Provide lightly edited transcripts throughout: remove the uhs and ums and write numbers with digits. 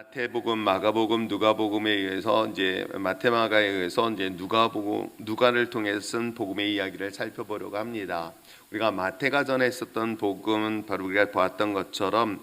마태복음, 마가복음, 누가복음에 의해서 이제 마테마가에 의해서 이제 누가를 통해서 쓴 복음의 이야기를 살펴보려고 합니다. 우리가 마태가 전했었던 복음은 바로 우리가 보았던 것처럼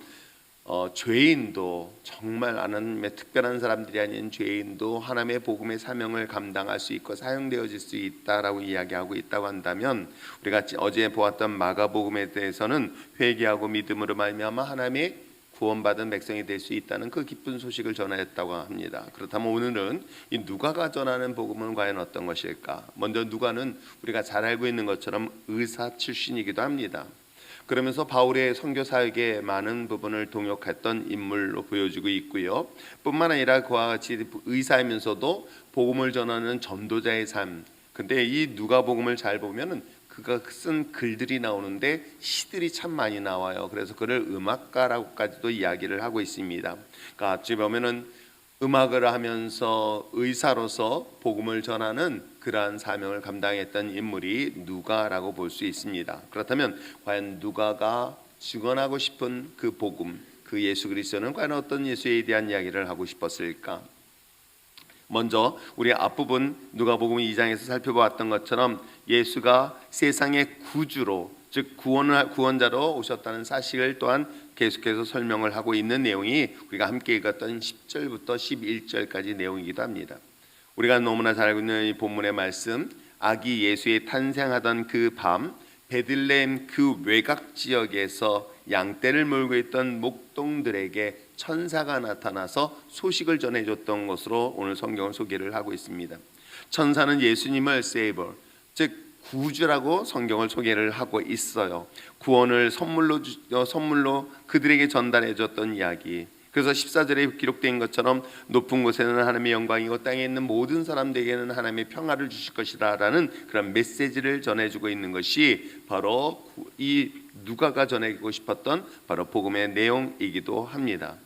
죄인도 정말 하나님의 특별한 사람들이 아닌 죄인도 하나님의 복음의 사명을 감당할 수 있고 사용되어질 수 있다라고 이야기하고 있다고 한다면, 우리가 어제 보았던 마가복음에 대해서는 회개하고 믿음으로 말미암아 하나님의 구원받은 백성이 될 수 있다는 그 기쁜 소식을 전하였다고 합니다. 그렇다면 오늘은 이 누가가 전하는 복음은 과연 어떤 것일까? 먼저 누가는 우리가 잘 알고 있는 것처럼 의사 출신이기도 합니다. 그러면서 바울의 선교 사역에 많은 부분을 동역했던 인물로 보여지고 있고요. 뿐만 아니라 그와 같이 의사이면서도 복음을 전하는 전도자의 삶. 근데 이 누가복음을 잘 보면은 그가 쓴 글들이 나오는데 시들이 참 많이 나와요. 그래서 그를 음악가라고까지도 이야기를 하고 있습니다. 그러니까 어찌 보면은 음악을 하면서 의사로서 복음을 전하는 그러한 사명을 감당했던 인물이 누가라고 볼 수 있습니다. 그렇다면 과연 누가가 증언하고 싶은 그 복음, 그 예수 그리스도는 과연 어떤 예수에 대한 이야기를 하고 싶었을까? 먼저 우리 앞부분 누가복음 2장에서 살펴보았던 것처럼 예수가 세상의 구주로, 즉 구원자로 오셨다는 사실을 또한 계속해서 설명을 하고 있는 내용이 우리가 함께 읽었던 10절부터 11절까지 내용이기도 합니다. 우리가 너무나 잘 알고 있는 이 본문의 말씀, 아기 예수의 탄생하던 그 밤 베들레헴 그 외곽 지역에서 양떼를 몰고 있던 목동들에게 천사가 나타나서 소식을 전해줬던 것으로 오늘 성경은 소개를 하고 있습니다. 천사는 예수님을 세이버, 즉 구주라고 성경을 소개를 하고 있어요. 구원을 선물로 그들에게 전달해 줬던 이야기. 그래서 14절에 기록된 것처럼 높은 곳에는 하나님의 영광이고 땅에 있는 모든 사람들에게는 하나님의 평화를 주실 것이다 라는 그런 메시지를 전해주고 있는 것이 바로 이 누가가 전하고 싶었던 바로 복음의 내용이기도 합니다.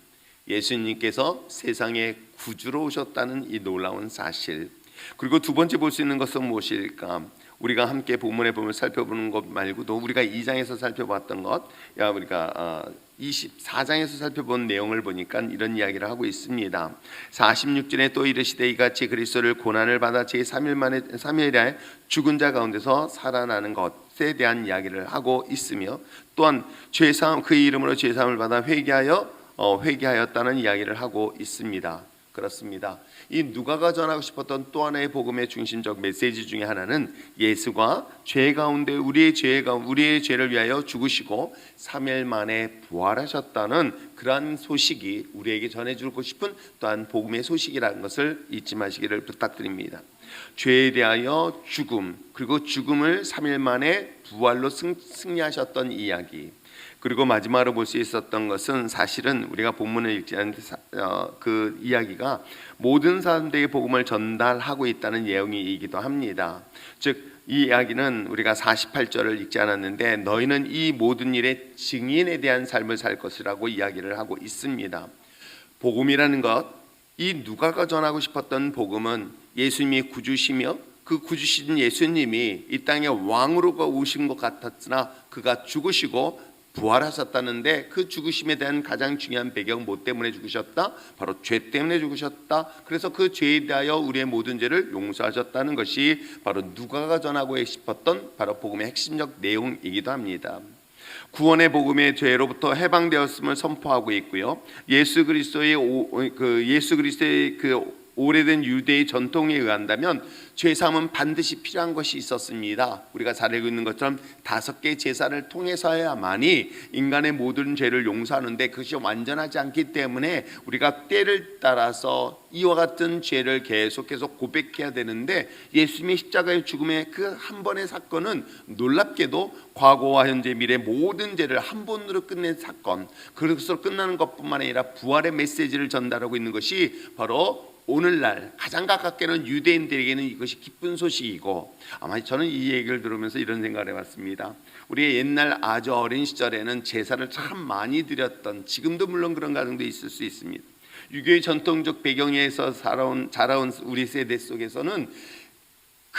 예수님께서 세상의 구주로 오셨다는 이 놀라운 사실, 그리고 두 번째 볼 수 있는 것은 무엇일까? 우리가 함께 본문에 보면 살펴보는 것 말고도 우리가 2장에서 살펴봤던 것, 우리가 24장에서 살펴본 내용을 보니까 이런 이야기를 하고 있습니다. 46절에 또 이르시되 이같이 그리스도를 고난을 받아 제3일에 죽은 자 가운데서 살아나는 것에 대한 이야기를 하고 있으며, 또한 죄사함, 그 이름으로 죄사함을 받아 회개하였다는 이야기를 하고 있습니다. 그렇습니다. 이 누가가 전하고 싶었던 또 하나의 복음의 중심적 메시지 중에 하나는 예수가 죄 가운데 우리의 죄를 위하여 죽으시고 3일 만에 부활하셨다는 그러한 소식이 우리에게 전해주고 싶은 또한 복음의 소식이라는 것을 잊지 마시기를 부탁드립니다. 죄에 대하여 죽음, 그리고 죽음을 3일 만에 부활로 승리하셨던 이야기, 그리고 마지막으로 볼 수 있었던 것은 사실은 우리가 본문을 읽지 않는데 그 이야기가 모든 사람들에게 복음을 전달하고 있다는 내용이기도 합니다. 즉 이 이야기는 우리가 48절을 읽지 않았는데 너희는 이 모든 일의 증인에 대한 삶을 살 것이라고 이야기를 하고 있습니다. 복음이라는 것, 이 누가가 전하고 싶었던 복음은 예수님이 구주시며 그 구주신 예수님이 이 땅에 왕으로 오신 것 같았으나 그가 죽으시고 부활하셨다는데, 그 죽으심에 대한 가장 중요한 배경, 뭐 때문에 죽으셨다? 바로 죄 때문에 죽으셨다. 그래서 그 죄에 대하여 우리의 모든 죄를 용서하셨다는 것이 바로 누가가 전하고 싶었던 바로 복음의 핵심적 내용이기도 합니다. 구원의 복음의 죄로부터 해방되었음을 선포하고 있고요. 예수 그리스도의 그 오래된 유대의 전통에 의한다면 죄사함은 반드시 필요한 것이 있었습니다. 우리가 잘 알고 있는 것처럼 5개의 제사를 통해서야만이 인간의 모든 죄를 용서하는데 그것이 완전하지 않기 때문에 우리가 때를 따라서 이와 같은 죄를 계속해서 고백해야 되는데, 예수님의 십자가의 죽음의 그 한 번의 사건은 놀랍게도 과거와 현재 미래 모든 죄를 한 번으로 끝낸 사건, 그것으로 끝나는 것뿐만 아니라 부활의 메시지를 전달하고 있는 것이 바로 오늘날 가장 가깝게는 유대인들에게는 이것이 기쁜 소식이고, 아마 저는 이 얘기를 들으면서 이런 생각을 해봤습니다. 우리의 옛날 아주 어린 시절에는 제사를 참 많이 드렸던, 지금도 물론 그런 가정도 있을 수 있습니다. 유교의 전통적 배경에서 자라온 우리 세대 속에서는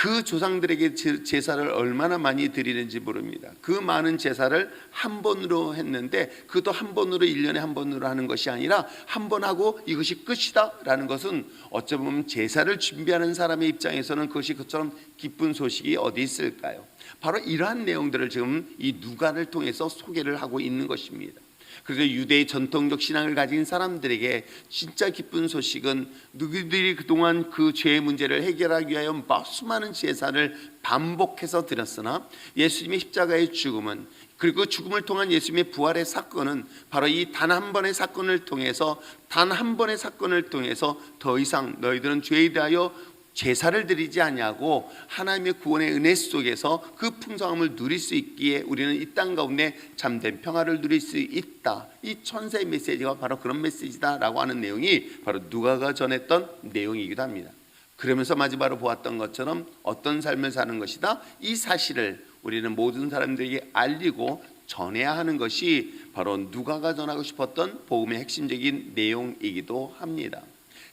그 조상들에게 제사를 얼마나 많이 드리는지 모릅니다. 그 많은 제사를 한 번으로 했는데, 그것도 한 번으로 1년에 한 번으로 하는 것이 아니라 한 번 하고 이것이 끝이다 라는 것은 어쩌면 제사를 준비하는 사람의 입장에서는 그것이 그처럼 기쁜 소식이 어디 있을까요? 바로 이러한 내용들을 지금 이 누가를 통해서 소개를 하고 있는 것입니다. 그래서 유대의 전통적 신앙을 가진 사람들에게 진짜 기쁜 소식은, 누구들이 그동안 그 죄의 문제를 해결하기 위하여 수많은 제사를 반복해서 드렸으나 예수님의 십자가의 죽음은, 그리고 죽음을 통한 예수님의 부활의 사건은 바로 이 단 한 번의 사건을 통해서, 단 한 번의 사건을 통해서 더 이상 너희들은 죄에 대하여 제사를 드리지 아니하고 하나님의 구원의 은혜 속에서 그 풍성함을 누릴 수 있기에 우리는 이 땅 가운데 참된 평화를 누릴 수 있다. 이 천사의 메시지가 바로 그런 메시지다라고 하는 내용이 바로 누가가 전했던 내용이기도 합니다. 그러면서 마지막으로 보았던 것처럼 어떤 삶을 사는 것이다, 이 사실을 우리는 모든 사람들에게 알리고 전해야 하는 것이 바로 누가가 전하고 싶었던 복음의 핵심적인 내용이기도 합니다.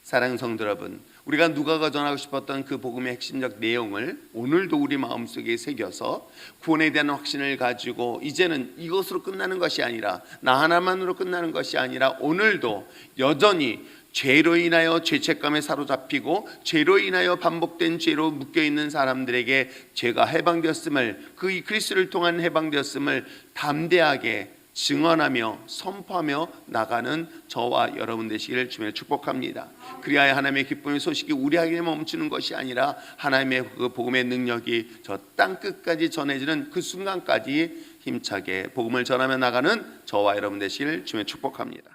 사랑하는 성도 여러분, 우리가 누가가 전하고 싶었던 그 복음의 핵심적 내용을 오늘도 우리 마음속에 새겨서 구원에 대한 확신을 가지고, 이제는 이것으로 끝나는 것이 아니라, 나 하나만으로 끝나는 것이 아니라 오늘도 여전히 죄로 인하여 죄책감에 사로잡히고 죄로 인하여 반복된 죄로 묶여있는 사람들에게 죄가 해방되었음을, 그 그리스도를 통한 해방되었음을 담대하게 증언하며 선포하며 나가는 저와 여러분 되시기를 주님의 축복합니다. 그리하여 하나님의 기쁨의 소식이 우리에게 멈추는 것이 아니라 하나님의 그 복음의 능력이 저 땅 끝까지 전해지는 그 순간까지 힘차게 복음을 전하며 나가는 저와 여러분 되시기를 주님의 축복합니다.